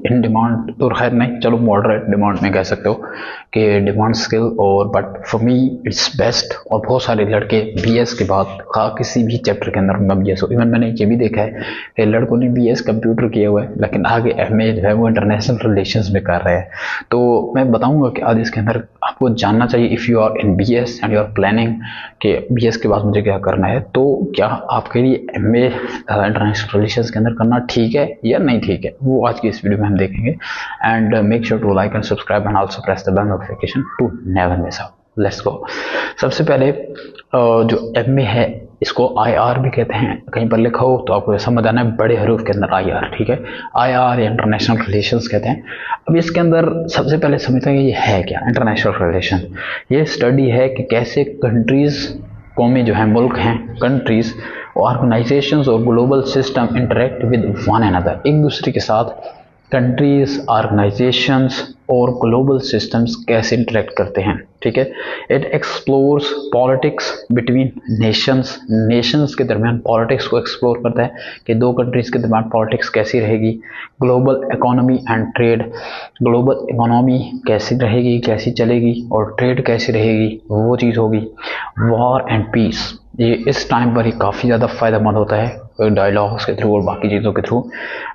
In demand तो खैर नहीं, चलो मॉडरेट डिमांड में कह सकते हो कि डिमांड स्किल, और but for me it's best. और बहुत सारे लड़के बीएस के बाद किसी भी चैप्टर के अंदर उनका बीएस हो। इवन मैंने ये भी देखा है कि लड़कों ने बीएस कंप्यूटर किया हुआ है लेकिन आगे एमए जो है वो इंटरनेशनल रिलेशंस में कर रहे हैं। तो मैं बताऊंगा कि आज इसके अंदर आपको जानना चाहिए if you are in BS and you are planning कि बीएस के बाद मुझे क्या करना है, तो क्या आपके लिए एमए इंटरनेशनल रिलेशंस के अंदर करना ठीक है या नहीं ठीक है, वो आज की इस वीडियो में हम देखेंगे। And make sure to like and subscribe and also press the bell notification to never miss out. Let's go. सबसे पहले जो एमए है इसको आईआर भी कहते हैं, कहीं पर लिखा हो तो आपको समझ आना है बड़े हरूफ के अंदर आईआर, ठीक है। आईआर या इंटरनेशनल रिलेशंस कहते हैं। अब इसके अंदर सबसे पहले समझते हैं कि ये है क्या इंटरनेशनल रिलेशन। ये स्टडी है कि कैसे कंट्रीज, कौमें जो हैं, मुल्क हैं, कंट्रीज, ऑर्गेनाइजेशंस और global system interact with one another, एक दूसरे के साथ कंट्रीज, ऑर्गेनाइजेशंस और ग्लोबल सिस्टम्स कैसे इंटरेक्ट करते हैं, ठीक है। It explores politics between Nations, Nations के दरमियान पॉलिटिक्स को एक्सप्लोर करता है कि दो कंट्रीज के दरमियान पॉलिटिक्स कैसी रहेगी। Global economy and trade, global economy कैसी रहेगी, कैसी चलेगी, और ट्रेड कैसी रहेगी, वो चीज़ होगी। वॉर एंड पीस, ये इस टाइम पर ही काफ़ी ज़्यादा फ़ायदेमंद होता है डायलॉग्स के थ्रू और बाकी चीज़ों के थ्रू।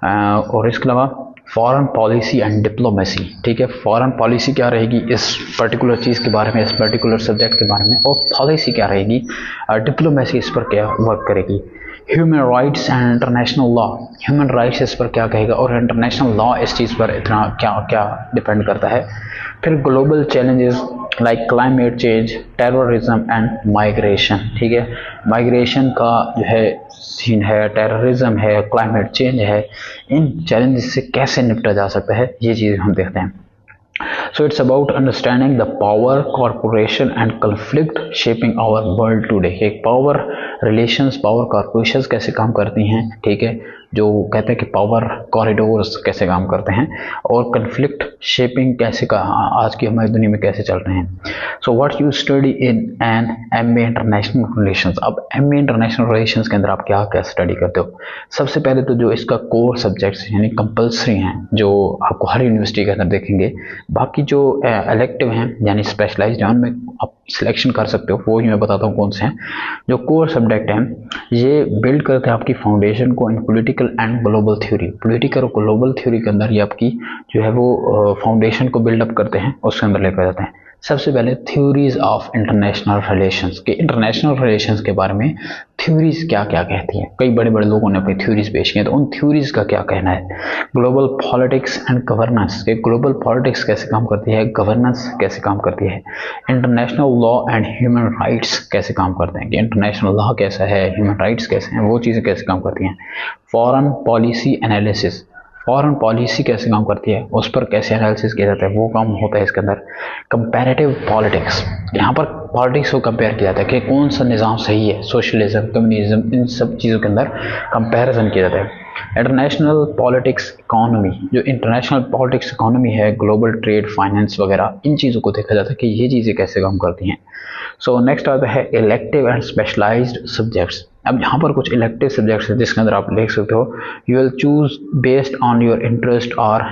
और इसके अलावा फॉरेन पॉलिसी एंड डिप्लोमेसी, ठीक है। फॉरेन पॉलिसी क्या रहेगी इस पर्टिकुलर चीज़ के बारे में, इस पर्टिकुलर सब्जेक्ट के बारे में, और पॉलिसी क्या रहेगी, डिप्लोमेसी इस पर क्या वर्क करेगी। Human rights and international law, human rights इस पर क्या कहेगा और इंटरनेशनल लॉ इस चीज़ पर इतना क्या क्या डिपेंड करता है। फिर global challenges like climate change, terrorism and migration, ठीक है। माइग्रेशन का जो है सीन है, टेररिज्म है, क्लाइमेट चेंज है, इन चैलेंजेस से कैसे निपटा जा सकता है, ये चीज़ हम देखते हैं। So it's about understanding the power, corporation and conflict shaping our world today। एक पावर रिलेशंस, पावर कॉर्पोरेशंस कैसे काम करती हैं, ठीक है, जो कहते हैं कि पावर कॉरिडोर्स कैसे काम करते हैं, और कन्फ्लिक्ट शेपिंग कैसे का आज की हमारी दुनिया में कैसे चल रहे हैं। So what you study in an MA international relations. अब एमए इंटरनेशनल रिलेशंस के अंदर आप क्या क्या स्टडी करते हो। सबसे पहले तो जो इसका कोर सब्जेक्ट्स यानी कंपल्सरी हैं, जो आपको हर यूनिवर्सिटी के अंदर देखेंगे, बाकी जो इलेक्टिव हैं यानी स्पेशलाइज्ड हैं उनमें आप सिलेक्शन कर सकते हो, वो ही मैं बताता हूँ कौन से हैं। जो कोर सब्जेक्ट हैं ये बिल्ड करते हैं आपकी फाउंडेशन को इन political and global theory. Political और ग्लोबल थ्योरी के अंदर ये आपकी जो है वो फाउंडेशन को बिल्डअप करते हैं, उसके अंदर लेकर जाते हैं। सबसे पहले थ्योरीज ऑफ इंटरनेशनल रिलेशंस के, इंटरनेशनल रिलेशंस के बारे में थ्योरीज क्या क्या कहती हैं। कई बड़े बड़े लोगों ने अपनी थ्योरीज पेश की हैं, तो उन थ्योरीज का क्या कहना है। ग्लोबल पॉलिटिक्स एंड गवर्नेंस के, ग्लोबल पॉलिटिक्स कैसे काम करती है, गवर्नेंस कैसे काम करती है। International law and human rights कैसे काम करते हैं, कि इंटरनेशनल लॉ कैसा है, ह्यूमन राइट्स कैसे हैं, वो चीज़ें कैसे काम करती हैं। Foreign policy analysis, foreign policy कैसे काम करती है, उस पर कैसे एनालिसिस किया जाता है, वो काम होता है इसके अंदर। कंपैरेटिव पॉलिटिक्स, यहाँ पर पॉलिटिक्स को कंपेयर किया जाता है कि कौन सा निज़ाम सही है, सोशलिज्म, कम्युनिज्म, इन सब चीज़ों के अंदर कंपैरिजन किया जाता है। इंटरनेशनल पॉलिटिक्स इकोनॉमी, जो इंटरनेशनल पॉलिटिक्स इकोनॉमी है, ग्लोबल ट्रेड, फाइनेंस वगैरह, इन चीज़ों को देखा जाता है कि ये चीज़ें कैसे काम करती हैं। सो नेक्स्ट आता है इलेक्टिव एंड स्पेशलाइज्ड सब्जेक्ट्स। अब यहाँ पर कुछ इलेक्टिव सब्जेक्ट्स हैं जिसके अंदर आप देख सकते हो, you will choose based on your interest और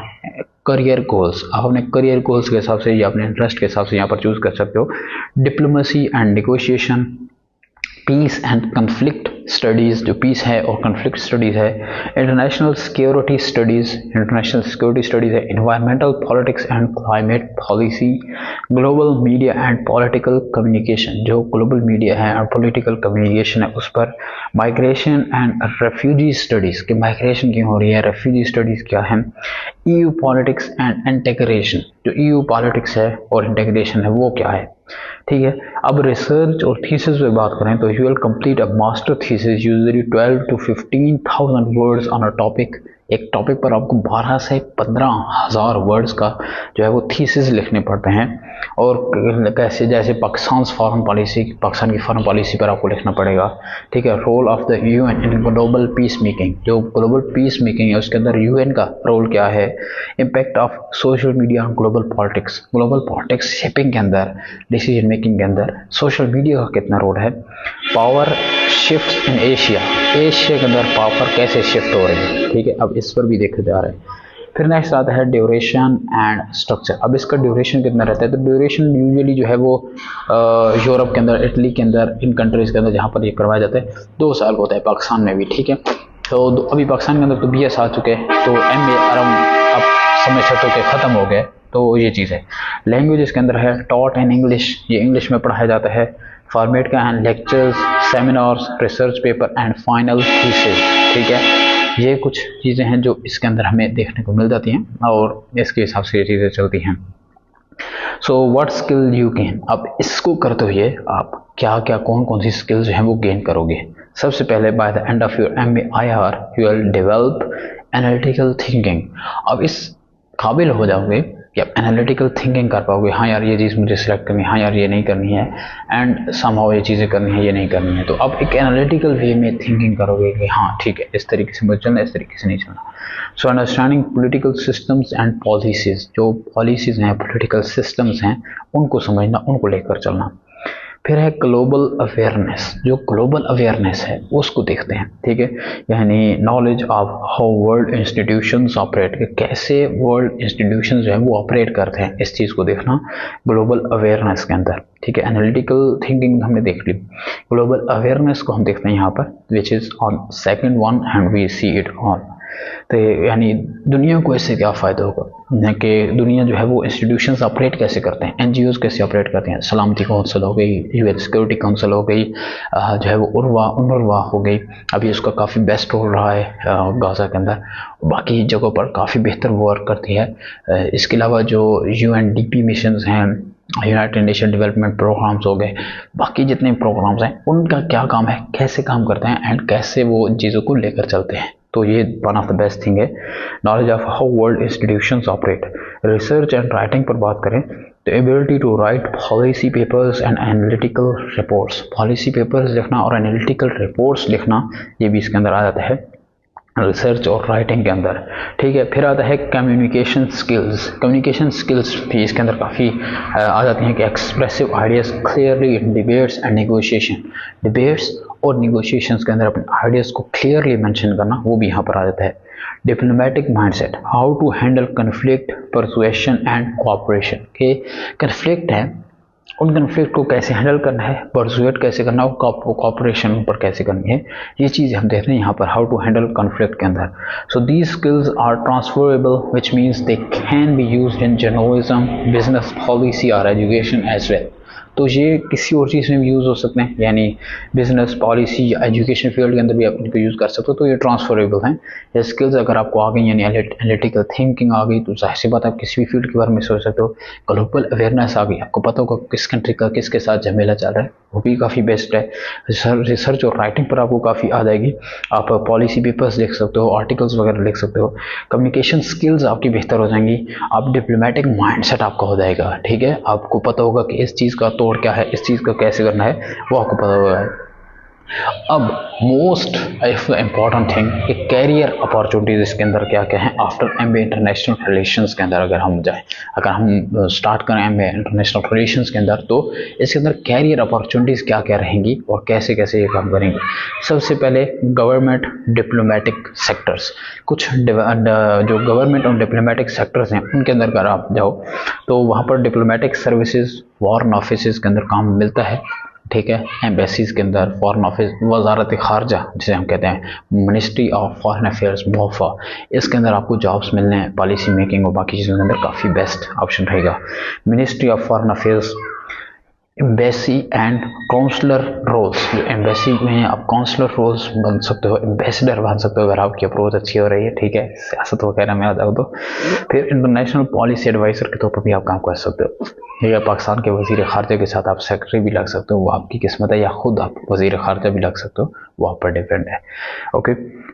करियर गोल्स। आप अपने करियर गोल्स के हिसाब से या अपने इंटरेस्ट के हिसाब से यहाँ पर चूज कर सकते हो। Diplomacy and negotiation, peace and conflict studies, जो पीस है और कन्फ्लिक्ट स्टडीज़ है। International security studies, international security studies है। Environmental politics and climate policy. Global media and political communication, जो ग्लोबल मीडिया है और पॉलिटिकल कम्युनिकेशन है उस पर। माइग्रेशन एंड रेफ्यूजी स्टडीज़, कि माइग्रेशन क्यों हो रही है, रेफ्यूजी स्टडीज़ क्या है। EU पॉलिटिक्स एंड इंटीग्रेशन, जो EU पॉलिटिक्स है और इंटीग्रेशन है वो क्या है, ठीक है। अब रिसर्च और थीसिस पे बात करें तो you will complete a master thesis usually 12 to 15,000 words on a topic. एक टॉपिक पर आपको 12 से 15,000 वर्ड्स का जो है वो थीसिस लिखने पड़ते हैं। और कैसे, जैसे पाकिस्तान फॉरेन पॉलिसी, पाकिस्तान की फॉरेन पॉलिसी पर आपको लिखना पड़ेगा, ठीक है। Role of the UN in global peace making, जो ग्लोबल पीस मेकिंग है उसके अंदर UN का रोल क्या है। Impact of social media on global politics, global politics shaping के अंदर, डिसीजन मेकिंग के अंदर सोशल मीडिया का कितना रोल है। Power shift in Asia, Asia के अंदर पावर कैसे शिफ्ट हो रही है, ठीक है। अब इस पर भी देखते जा रहे हैं। फिर नेक्स्ट आता है ड्यूरेशन एंड स्ट्रक्चर। अब इसका ड्यूरेशन कितना रहता है, तो ड्यूरेशन यूजुअली जो है वो यूरोप के अंदर, इटली के अंदर, इन कंट्रीज़ के अंदर जहाँ पर ये करवाया जाता है 2 साल होता है, पाकिस्तान में भी, ठीक है। तो अभी पाकिस्तान के अंदर तो BS आ चुके हैं, तो MA आराम अब समझ सकते हो कि ख़त्म हो गए। तो ये चीज़ है। लैंग्वेज के अंदर है टॉट इन इंग्लिश, ये इंग्लिश में पढ़ाया जाता है। फॉर्मेट का है lectures, seminars, research paper and final thesis, ठीक है। ये कुछ चीज़ें हैं जो इसके अंदर हमें देखने को मिल जाती हैं और इसके हिसाब से ये चीज़ें चलती हैं। So what skill you gain, अब इसको करते हुए आप क्या क्या कौन कौन सी स्किल्स जो हैं वो गेन करोगे। सबसे पहले by the end of your MA IR you will develop analytical thinking. अब इस काबिल हो जाओगे कि आप एनालिटिकल थिंकिंग कर पाओगे, हाँ यार ये चीज़ मुझे सिलेक्ट करनी है, हाँ यार ये नहीं करनी है, एंड समहाउ ये चीज़ें करनी है, ये नहीं करनी है। तो अब एक एनालिटिकल वे में थिंकिंग करोगे कि हाँ ठीक है इस तरीके से मुझे चलना है, इस तरीके से नहीं चलना। So understanding political systems and policies, जो पॉलिसीज़ हैं, पॉलिटिकल सिस्टम्स हैं, उनको समझना, उनको लेकर चलना। फिर है ग्लोबल अवेयरनेस, जो ग्लोबल अवेयरनेस है उसको देखते हैं, ठीक है। यानी knowledge of how world institutions operate, कैसे वर्ल्ड इंस्टीट्यूशंस जो है वो ऑपरेट करते हैं, इस चीज़ को देखना ग्लोबल अवेयरनेस के अंदर, ठीक है। एनालिटिकल थिंकिंग हमने देख ली, ग्लोबल अवेयरनेस को हम देखते हैं यहाँ पर, which is on second one and we see it on. तो यानी दुनिया को इससे क्या फ़ायदा होगा कि दुनिया जो है वो इंस्टीट्यूशंस ऑपरेट कैसे करते हैं, NGOs कैसे ऑपरेट करते हैं, सलामती कौंसिल हो गई, UN सिक्योरिटी काउंसिल हो गई, जो है वो UNRWA हो गई, अभी उसका काफ़ी बेस्ट रोल रहा है गाज़ा के अंदर, बाकी जगहों पर काफ़ी बेहतर वर्क करती है। इसके अलावा जो UNDP मिशंस हैं, यूनाइटेड नेशन डेवलपमेंट प्रोग्राम्स हो गए, बाकी जितने प्रोग्राम्स हैं उनका क्या काम है, कैसे काम करते हैं एंड कैसे वो चीज़ों को लेकर चलते हैं। तो ये one of the best thing है। Knowledge of how world institutions operate, research and writing पर बात करें तो ability to write policy papers and analytical reports, policy papers लिखना और एनालिटिकल रिपोर्ट्स लिखना, ये भी इसके अंदर आ जाता है रिसर्च और राइटिंग के अंदर, ठीक है। फिर आता है कम्युनिकेशन स्किल्स, कम्युनिकेशन स्किल्स भी इसके अंदर काफ़ी आ जाती हैं कि expressive ideas clearly in debates and negotiation, debates और नेगोशिएशंस के अंदर अपने आइडियाज़ को क्लियरली मेंशन करना, वो भी यहाँ पर आ जाता है। Diplomatic mindset, how to handle conflict, persuasion and cooperation, के कन्फ्लिक्ट है उन कन्फ्लिक्ट को कैसे हैंडल करना है, परसुएट कैसे करना है, कोऑपरेशन पर कैसे करनी है, ये चीज़ हम देखते हैं यहाँ पर हाउ टू हैंडल कन्फ्लिक्ट के अंदर। So these skills are transferable which means they can be used in journalism, business, policy और एजुकेशन एज वेल। तो ये किसी और चीज़ में भी यूज़ हो सकते हैं, यानी बिजनेस, पॉलिसी या एजुकेशन फील्ड के अंदर भी आप इनको यूज़ कर सकते हो। तो ये ट्रांसफरेबल हैं। ये स्किल्स अगर आपको आ गई, यानी एनालिटिकल थिंकिंग आ गई, तो जाहिर सी बात आप किसी भी फील्ड के बारे में सोच सकते हो। ग्लोबल अवेयरनेस आ गई, आपको पता होगा किस कंट्री का किसके साथ झमेला चल रहा है, वो भी काफ़ी बेस्ट है। रिसर्च और राइटिंग पर आपको काफ़ी आ जाएगी, आप पॉलिसी पेपर्स लिख सकते हो, आर्टिकल्स वगैरह लिख सकते हो। कम्युनिकेशन स्किल्स आपकी बेहतर हो जाएंगी, आप डिप्लोमेटिक माइंडसेट आपका हो जाएगा, ठीक है। आपको पता होगा कि इस चीज़ का तोड़ क्या है, इस चीज़ का कैसे करना है, वो आपको पता होगा। अब मोस्ट इम्पॉर्टेंट थिंग कि कैरियर अपॉर्चुनिटीज़ इसके अंदर क्या क्या हैं आफ्टर MA इंटरनेशनल रिलेशंस के अंदर अगर हम जाएं, अगर हम स्टार्ट करें MA इंटरनेशनल रिलेशंस के अंदर, तो इसके अंदर कैरियर अपॉर्चुनिटीज़ क्या क्या रहेंगी और कैसे कैसे ये काम करेंगे। सबसे पहले गवर्नमेंट डिप्लोमेटिक सेक्टर्स, कुछ जो गवर्नमेंट और डिप्लोमेटिक सेक्टर्स हैं उनके अंदर अगर आप जाओ तो वहाँ पर डिप्लोमेटिक सर्विसेज, फॉरेन ऑफिस के अंदर काम मिलता है, ठीक है। एम्बेसीज के अंदर, फॉरेन ऑफिस, वजारत खारजा जिसे हम कहते हैं, ministry of foreign affairs, MOFA, इसके अंदर आपको जॉब्स मिलने हैं, पॉलिसी मेकिंग और बाकी चीज़ों के अंदर काफ़ी बेस्ट ऑप्शन रहेगा। Ministry of foreign affairs, embassy and counsellor roles, जो एम्बेसी में आप काउंसलर रोल्स बन सकते हो, एम्बेसडर बन सकते हो अगर आपकी अप्रोच अच्छी हो रही है, ठीक है, सियासत वगैरह में आ जाओ तो। फिर इंटरनेशनल पॉलिसी एडवाइज़र के तौर पर भी आप काम कर सकते हो, या पाकिस्तान के वज़ीर ख़ारजा के साथ आप सेक्रेटरी भी लग सकते हो, वो आपकी किस्मत है, या खुद आप वज़ीर ख़ारजा भी लग सकते हो, वो आप पर डिपेंड है, ओके।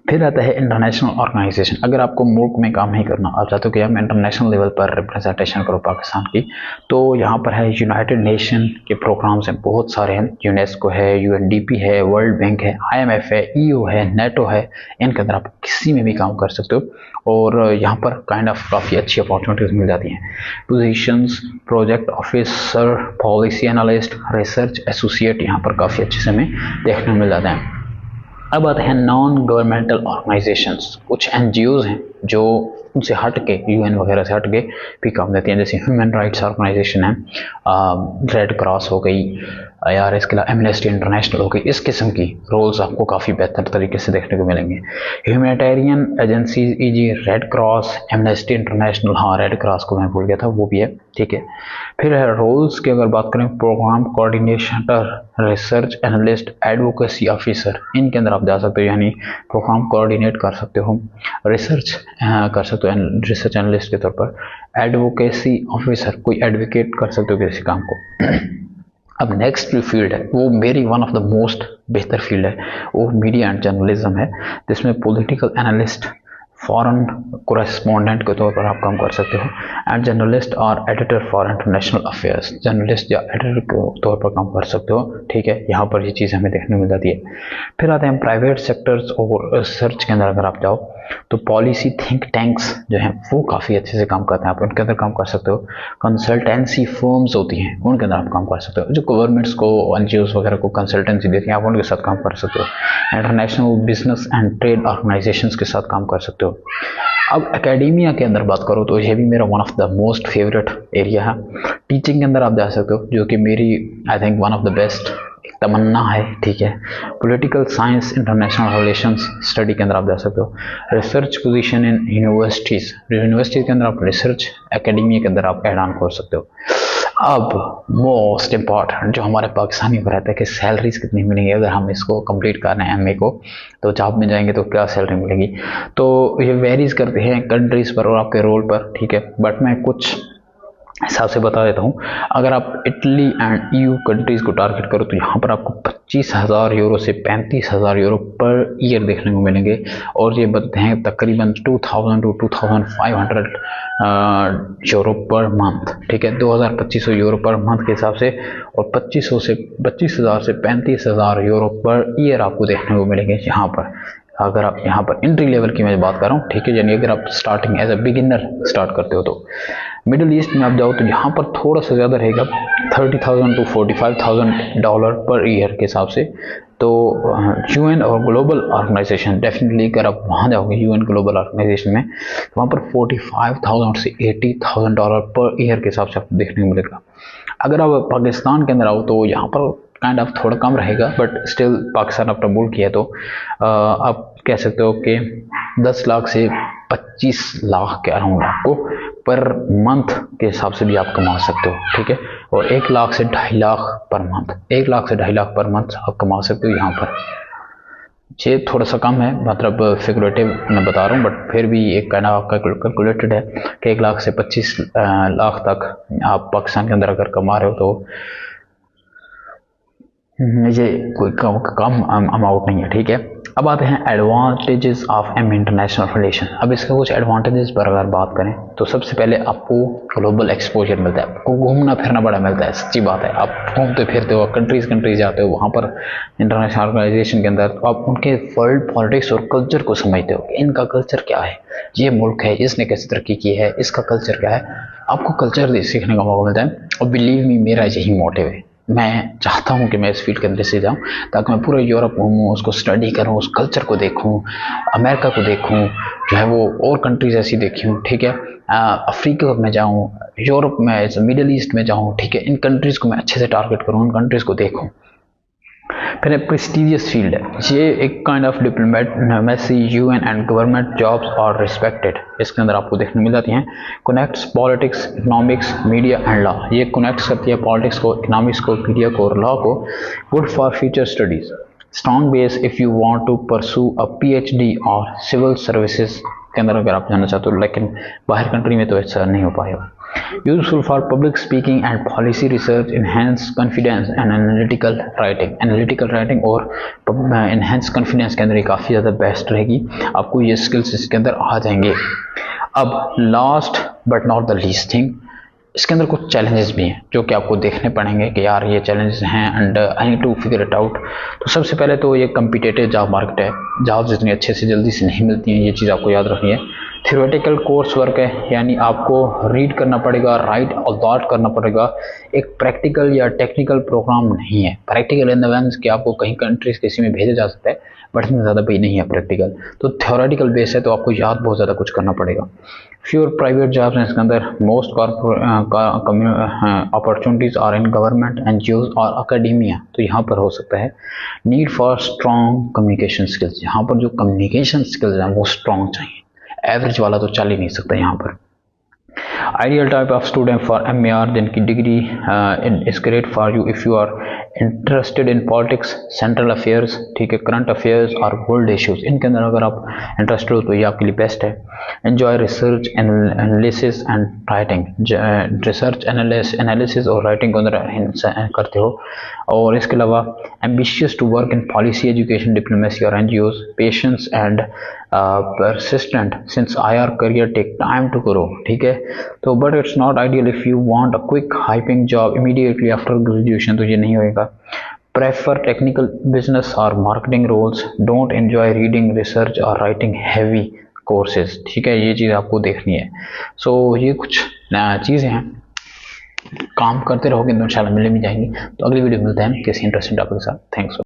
फिर आता है इंटरनेशनल ऑर्गेनाइजेशन, अगर आपको मुल्क में काम नहीं करना, आप चाहते हो कि हम इंटरनेशनल लेवल पर रिप्रेजेंटेशन करो पाकिस्तान की, तो यहाँ पर है यूनाइटेड नेशन के प्रोग्राम्स हैं, बहुत सारे हैं, यूनेस्को है, UNDP है, वर्ल्ड बैंक है, IMF है, EU है, NATO है, इनके अंदर आप किसी में भी काम कर सकते हो और यहाँ पर काइंड ऑफ काफ़ी अच्छी अपॉर्चुनिटीज़ मिल जाती हैं। Positions, project officer, policy analyst, research associate, यहाँ पर काफ़ी अच्छे से हमें देखने को मिल जाते हैं। अब आते हैं नॉन गवर्नमेंटल ऑर्गेनाइजेशंस, कुछ NGOs हैं जो उनसे हट के, यूएन वगैरह से हट के भी काम देती हैं, जैसे ह्यूमन राइट्स ऑर्गेनाइजेशन है, रेड क्रॉस हो गई यार, इसके अलावा एमनेस्टी इंटरनेशनल हो गई। इस किस्म की रोल्स आपको काफ़ी बेहतर तरीके से देखने को मिलेंगे। Humanitarian agencies e g. Red Cross, Amnesty International, हाँ रेड क्रॉस को मैं भूल गया था, वो भी है, ठीक है। फिर है रोल्स की अगर बात करें, programme coordinator, research analyst, advocacy officer, इनके अंदर आप जा सकते हो, यानी प्रोग्राम कोऑर्डिनेट कर सकते हो, रिसर्च कर सकते हो रिसर्च एनालिस्ट के तौर पर, एडवोकेसी ऑफिसर, कोई एडवोकेट कर सकते हो किसी काम को। अब नेक्स्ट जो फील्ड है वो मेरी वन ऑफ द मोस्ट बेहतर फील्ड है, वो मीडिया एंड जर्नलिज्म है, जिसमें पॉलिटिकल एनालिस्ट, फॉरेन कोरेस्पोंडेंट के तौर पर आप काम कर सकते हो, एंड जर्नलिस्ट और editor for international affairs, journalist या एडिटर के तौर पर काम कर सकते हो, ठीक है। यहाँ पर ये चीज़ हमें देखने मिल जाती है। फिर आते हैं प्राइवेट सेक्टर्स और रिसर्च के अंदर अगर आप जाओ तो पॉलिसी थिंक टैंक्स जो हैं वो काफ़ी अच्छे से काम करते हैं, आप उनके अंदर काम कर सकते हो। कंसल्टेंसी फर्म्स होती हैं, उनके अंदर आप काम कर सकते हो, जो गवर्नमेंट्स को, एनजीओज वगैरह को कंसल्टेंसी देती हैं, आप उनके साथ काम कर सकते हो। International business and trade organisations के साथ काम कर सकते हो। अब एकेडेमिया के अंदर बात करो तो ये भी मेरा one of the most favourite area है। टीचिंग के अंदर आप जा सकते हो, जो कि मेरी I think one of the best तमन्ना है, ठीक है। Political science, international relations study के अंदर आप जा सकते हो। Research position in universities, universities के अंदर आप रिसर्च, एकेडमिया के अंदर आप एड ऑन कर सकते हो। अब मोस्ट इम्पॉर्टेंट जो हमारे पाकिस्तानी को रहता है कि सैलरीज कितनी मिलेंगी अगर हम इसको कंप्लीट कर रहे हैं एमए को, तो जॉब में जाएंगे तो क्या सैलरी मिलेगी, तो ये वेरीज करते हैं कंट्रीज़ पर और आपके रोल पर, ठीक है। बट मैं कुछ हिसाब से बता देता हूँ। अगर आप इटली एंड ईयू कंट्रीज़ को टारगेट करो तो यहाँ पर आपको 25,000 यूरो से 35,000 यूरो पर ईयर देखने को मिलेंगे, और ये बनते हैं तकरीबन 2,000 टू 2,500 यूरो पर मंथ, ठीक है। 2,2500 यूरो पर मंथ के हिसाब से, और 25,000 से 35,000 यूरो पर ईयर आपको देखने को मिलेंगे यहाँ पर। अगर आप यहाँ पर एंट्री लेवल की मैं बात कर रहा हूँ, ठीक है, यानी अगर आप starting as a beginner start करते हो तो। मिडिल ईस्ट में आप जाओ तो यहाँ पर थोड़ा सा ज़्यादा रहेगा, 30,000 टू 45,000 डॉलर पर ईयर के हिसाब से। तो यूएन और ग्लोबल ऑर्गेनाइजेशन, डेफिनेटली अगर आप वहाँ जाओगे यूएन ग्लोबल ऑर्गेनाइजेशन में, तो वहाँ पर 45,000 से 80,000 डॉलर पर ईयर के हिसाब से आपको देखने को मिलेगा। अगर आप पाकिस्तान के अंदर आओ तो यहाँ पर काइंड ऑफ थोड़ा कम रहेगा, बट स्टिल पाकिस्तान अपना मुल्क किया तो आप कह सकते हो कि 10 लाख से 25 लाख के अराउंड आपको पर मंथ के हिसाब से भी आप कमा सकते हो, ठीक है। और 1 लाख से 2.5 लाख पर मंथ, 1 लाख से 2.5 लाख पर मंथ आप कमा सकते हो यहाँ पर। ये थोड़ा सा कम है, मतलब फिगरेटिव मैं बता रहा हूँ, बट फिर भी एक काइंड ऑफ कैलकुलेटेड है कि 1 लाख से 25 लाख तक आप पाकिस्तान के अंदर अगर कमा रहे हो तो ये कोई कम अमाउंट नहीं है, ठीक है। अब आते हैं advantages of M international relation. अब इसके कुछ एडवांटेजेस पर अगर बात करें तो सबसे पहले आपको ग्लोबल एक्सपोजर मिलता है, आपको घूमना फिरना बड़ा मिलता है, सच्ची बात है। आप घूमते फिरते हो, कंट्रीज जाते हो, वहाँ पर इंटरनेशनल ऑर्गेनाइजेशन के अंदर तो आप उनके वर्ल्ड पॉलिटिक्स और कल्चर को समझते हो, इनका कल्चर क्या है, ये मुल्क है, इसने कैसे तरक्की की है, इसका कल्चर क्या है, आपको कल्चर सीखने का मौका मिलता है। और बिलीव मी, मेरा यही मोटिव है, मैं चाहता हूं कि मैं इस फील्ड के अंदर से जाऊं ताकि मैं पूरा यूरोप घूमूं, उसको स्टडी करूं, उस कल्चर को देखूं, अमेरिका को देखूं, जो है वो और कंट्रीज ऐसी देखूं, ठीक है। अफ्रीका में जाऊं, यूरोप में, मिडिल ईस्ट में जाऊं, ठीक है। इन कंट्रीज़ को मैं अच्छे से टारगेट करूं, उन कंट्रीज़ को देखूं। फिर प्रेस्टिजियस फील्ड है ये, एक kind of diplomacy, UN and government jobs और रिस्पेक्टेड, इसके अंदर आपको देखने मिल जाती हैं। Connects politics, economics, media and law, ये कनेक्ट करती है पॉलिटिक्स को, इकोनॉमिक्स को, मीडिया को और लॉ को। Good for future studies, strong base if you want to pursue a PhD और सिविल सर्विसेज के अंदर अगर आप जाना चाहते हो, लेकिन बाहर कंट्री में तो ऐसा नहीं हो पाएगा। Useful for public speaking and policy research, enhance confidence and analytical writing और इनहेंस कॉन्फिडेंस के अंदर ये काफ़ी ज़्यादा बेस्ट रहेगी, आपको ये स्किल्स इसके अंदर आ जाएंगे। अब last but not the least thing, इसके अंदर कुछ चैलेंजेस भी हैं जो कि आपको देखने पड़ेंगे कि यार ये चैलेंजेस हैं and I need to figure it out. तो सबसे पहले तो ये कम्पिटेटिव जॉब मार्केट है, जॉब्स इतनी अच्छे से जल्दी से नहीं मिलती हैं, ये चीज़ आपको याद रखनी है। थ्योरेटिकल कोर्स वर्क है, यानी आपको रीड करना पड़ेगा, राइट और डॉट करना पड़ेगा, एक प्रैक्टिकल या टेक्निकल प्रोग्राम नहीं है। प्रैक्टिकल इन द सेंस कि आपको कहीं कंट्रीज किसी में भेजा जा सकता है, बट इसमें ज़्यादा भी नहीं है प्रैक्टिकल। तो थ्योरेटिकल बेस है तो आपको याद बहुत ज़्यादा कुछ करना पड़ेगा। फ्यूर प्राइवेट जॉब्स हैं इसके अंदर, most opportunities are in government, NGOs और अकेडेमिया। तो यहाँ पर हो सकता है need for strong communication skills, यहाँ पर जो कम्युनिकेशन स्किल्स हैं वो स्ट्रॉन्ग चाहिए, एवरेज वाला तो चल ही नहीं सकता यहाँ पर। Ideal type of student for MAR, जिनकी degree is great for you if you are interested in politics, central affairs, ठीक है, करंट अफेयर्स और वर्ल्ड इश्यूज, इनके अंदर अगर आप इंटरेस्टेड हो तो ये आपके लिए बेस्ट है। Enjoy research analysis and writing, research analysis और राइटिंग को अंदर करते हो। और इसके अलावा ambitious to work in policy, education, diplomacy और NGOs, patience and persistent since IR career take time to grow, ठीक है। तो but it's not ideal if you want a quick hyping job immediately after graduation, तो ये नहीं होएगा। Prefer technical business or marketing roles, don't enjoy reading, research or writing heavy courses, ठीक है, ये चीज़ आपको देखनी है। सो ये कुछ चीज़ें हैं, काम करते रहोगे तो इंशाल्लाह मिल भी जाएंगी। तो अगली वीडियो मिलते हैं किसी इंटरेस्टिंग टॉपिक के साथ। थैंक्स।